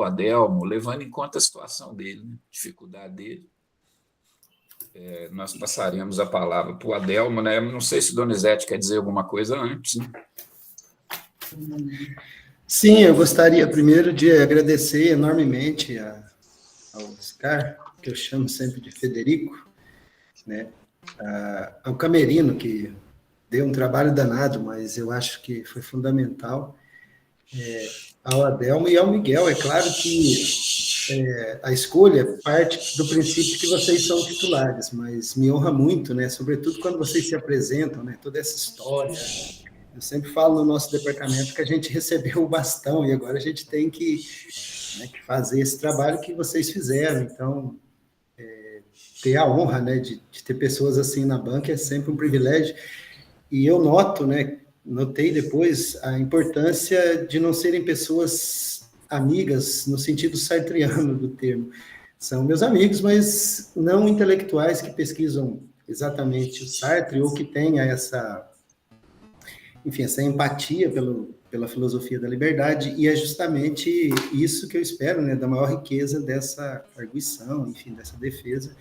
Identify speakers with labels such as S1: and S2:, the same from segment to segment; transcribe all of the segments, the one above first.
S1: Adelmo, levando em conta a situação dele, né? A dificuldade dele. Nós passaremos a palavra para o Adelmo, né? Não sei se Donizete quer dizer alguma coisa antes, né?
S2: Sim, eu gostaria primeiro de agradecer enormemente ao Oscar, que eu chamo sempre de Federico, né? Ao Camerino, que deu um trabalho danado, mas eu acho que foi fundamental, ao Adelmo e ao Miguel. É claro que a escolha parte do princípio que vocês são titulares, mas me honra muito, né? Sobretudo quando vocês se apresentam, né? Toda essa história. Eu sempre falo no nosso departamento que a gente recebeu o bastão e agora a gente tem que fazer esse trabalho que vocês fizeram. Então, ter a honra, né, de ter pessoas assim na banca é sempre um privilégio. E eu noto, né, notei depois a importância de não serem pessoas amigas no sentido sartreano do termo. São meus amigos, mas não intelectuais que pesquisam exatamente o Sartre ou que tenha essa empatia pela filosofia da liberdade, e é justamente isso que eu espero, né, da maior riqueza dessa arguição, enfim, dessa defesa.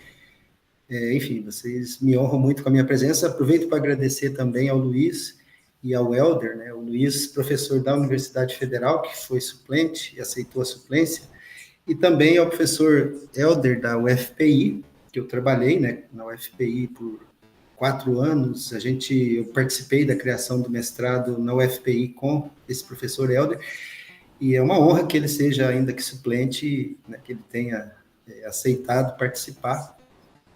S2: Enfim, vocês me honram muito com a minha presença. Aproveito para agradecer também ao Luiz e ao Helder, né? O Luiz, professor da Universidade Federal, que foi suplente e aceitou a suplência, e também ao professor Helder da UFPI, que eu trabalhei, né, na UFPI por 4 anos. Eu participei da criação do mestrado na UFPI com esse professor Helder, e é uma honra que ele seja, ainda que suplente, né, que ele tenha aceitado participar.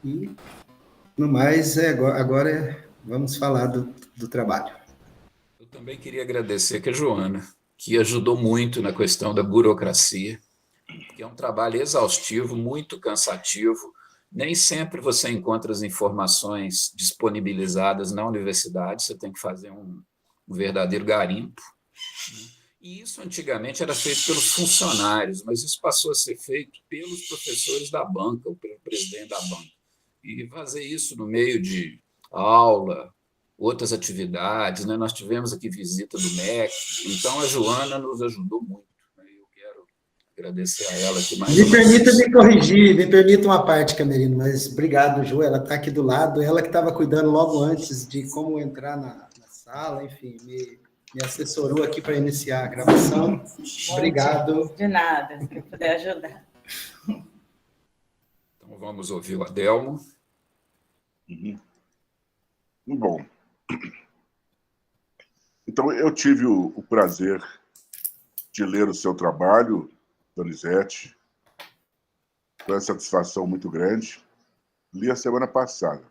S2: E, no mais, agora vamos falar do trabalho.
S1: Eu também queria agradecer que a Joana, que ajudou muito na questão da burocracia, que é um trabalho exaustivo, muito cansativo. Nem sempre você encontra as informações disponibilizadas na universidade, você tem que fazer um verdadeiro garimpo. E isso antigamente era feito pelos funcionários, mas isso passou a ser feito pelos professores da banca, ou pelo presidente da banca. E fazer isso no meio de aula, outras atividades, né? Nós tivemos aqui visita do MEC, então a Joana nos ajudou muito, né? Eu quero agradecer a ela aqui mais
S2: Me
S1: uma
S2: permita
S1: vez.
S2: me corrigir, me permita uma parte, Camerino, mas obrigado, Ju, ela está aqui do lado, ela que estava cuidando logo antes de como entrar na sala, enfim, me assessorou aqui para iniciar a gravação. Obrigado.
S3: De nada, se eu puder ajudar.
S1: Então vamos ouvir o Adelmo.
S4: Bom, então eu tive o prazer de ler o seu trabalho, Donizete, foi uma satisfação muito grande. Li a semana passada.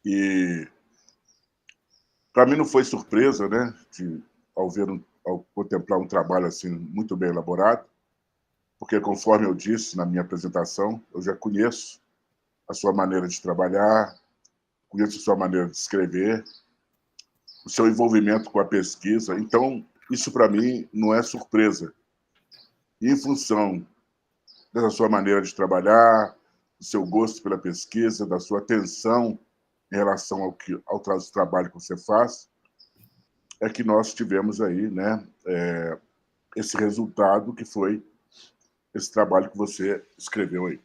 S4: E para mim não foi surpresa, né, ao contemplar um trabalho assim muito bem elaborado, porque conforme eu disse na minha apresentação, eu já conheço a sua maneira de trabalhar, conheço a sua maneira de escrever, o seu envolvimento com a pesquisa. Então, isso para mim não é surpresa. E em função dessa sua maneira de trabalhar, do seu gosto pela pesquisa, da sua atenção em relação ao trabalho que você faz, é que nós tivemos aí, né, esse resultado que foi esse trabalho que você escreveu aí.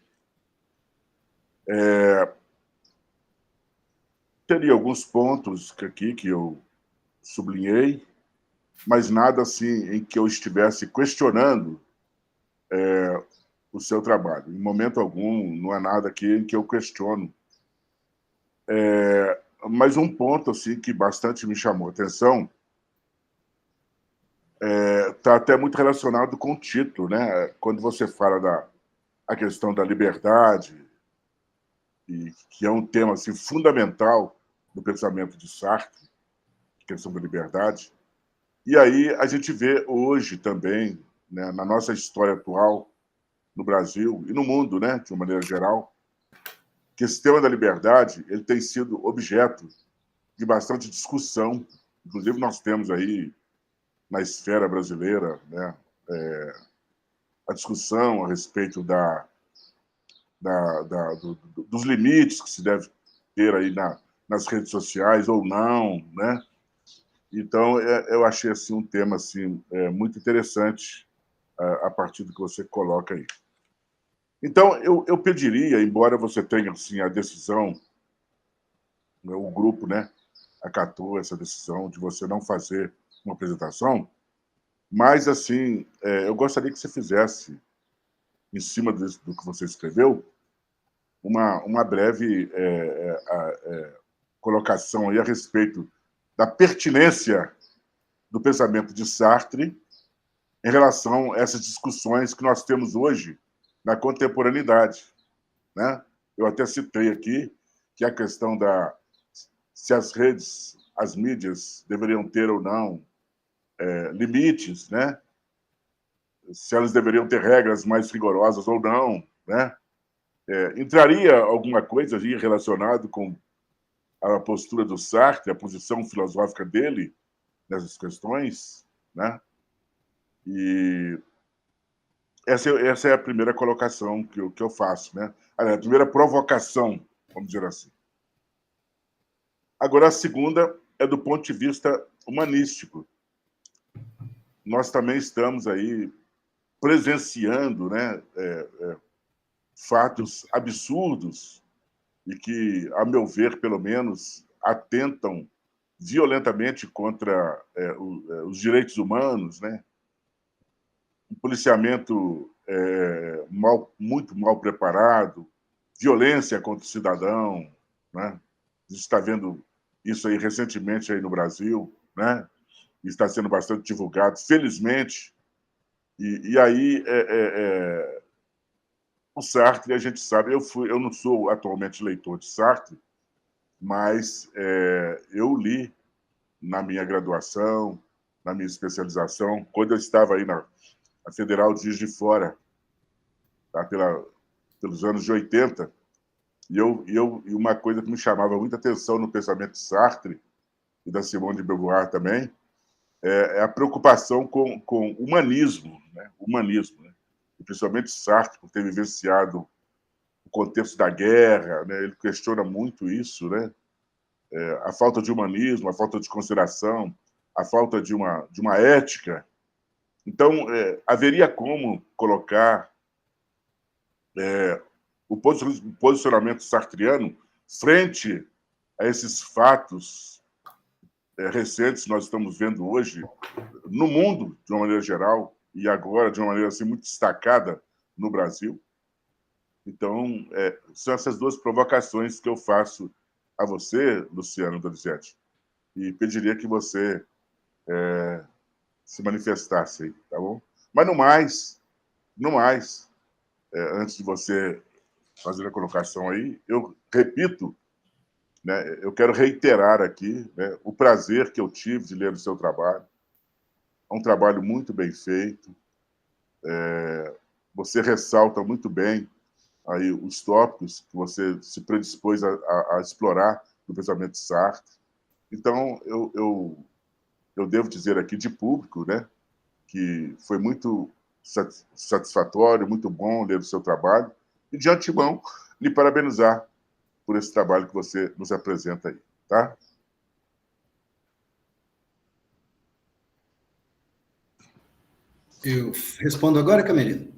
S4: Teria alguns pontos aqui que eu sublinhei, mas nada assim em que eu estivesse questionando o seu trabalho. Em momento algum, não é nada aqui em que eu questiono. Mas um ponto assim que bastante me chamou a atenção está até muito relacionado com o título, né? Quando você fala a questão da liberdade, e que é um tema assim, fundamental do pensamento de Sartre, a questão da liberdade. E aí a gente vê hoje também, né, na nossa história atual, no Brasil e no mundo, né, de uma maneira geral, que esse tema da liberdade ele tem sido objeto de bastante discussão. Inclusive, nós temos aí, na esfera brasileira, né, a discussão a respeito dos limites que se deve ter aí nas redes sociais ou não, né? Então, eu achei assim, um tema assim, muito interessante a partir do que você coloca aí. Então, eu pediria, embora você tenha assim, a decisão, o grupo, né, acatou essa decisão de você não fazer uma apresentação, mas, assim, eu gostaria que você fizesse, em cima do que você escreveu, uma breve colocação aí a respeito da pertinência do pensamento de Sartre em relação a essas discussões que nós temos hoje na contemporaneidade, né? Eu até citei aqui que a questão se as redes, as mídias deveriam ter ou não limites, né? Se elas deveriam ter regras mais rigorosas ou não, né? Entraria alguma coisa aí relacionado com a postura do Sartre, a posição filosófica dele nessas questões, né? E essa é a primeira colocação que eu faço, né? Aliás, a primeira provocação, vamos dizer assim. Agora, a segunda é do ponto de vista humanístico. Nós também estamos aí presenciando, né, fatos absurdos e que, a meu ver, pelo menos, atentam violentamente contra os direitos humanos, né? Um policiamento muito mal preparado, violência contra o cidadão, né? A gente está vendo isso aí recentemente aí no Brasil, né? Está sendo bastante divulgado, felizmente. E aí o Sartre, a gente sabe, eu não sou atualmente leitor de Sartre, mas eu li na minha graduação, na minha especialização, quando eu estava aí na Federal de Juiz de Fora, tá, pelos anos de 80, e uma coisa que me chamava muita atenção no pensamento de Sartre, e da Simone de Beauvoir também, é a preocupação com o humanismo, né? Humanismo, né? E principalmente Sartre, por ter vivenciado o contexto da guerra, né? Ele questiona muito isso, né? A falta de humanismo, a falta de consideração, a falta de uma ética. Então, haveria como colocar o posicionamento sartriano frente a esses fatos recentes que nós estamos vendo hoje no mundo, de uma maneira geral, e agora, de uma maneira assim, muito destacada no Brasil. Então, são essas duas provocações que eu faço a você, Luciano Donizete, e pediria que você se manifestasse aí, tá bom? Mas no mais, antes de você fazer a colocação aí, eu repito, né, eu quero reiterar aqui, né, o prazer que eu tive de ler o seu trabalho. É um trabalho muito bem feito. Você ressalta muito bem aí os tópicos que você se predispôs a explorar no pensamento de Sartre. Então, eu devo dizer aqui de público, né, que foi muito satisfatório, muito bom ler o seu trabalho, e de antemão lhe parabenizar por esse trabalho que você nos apresenta aí, tá?
S2: Eu respondo agora, Camerino?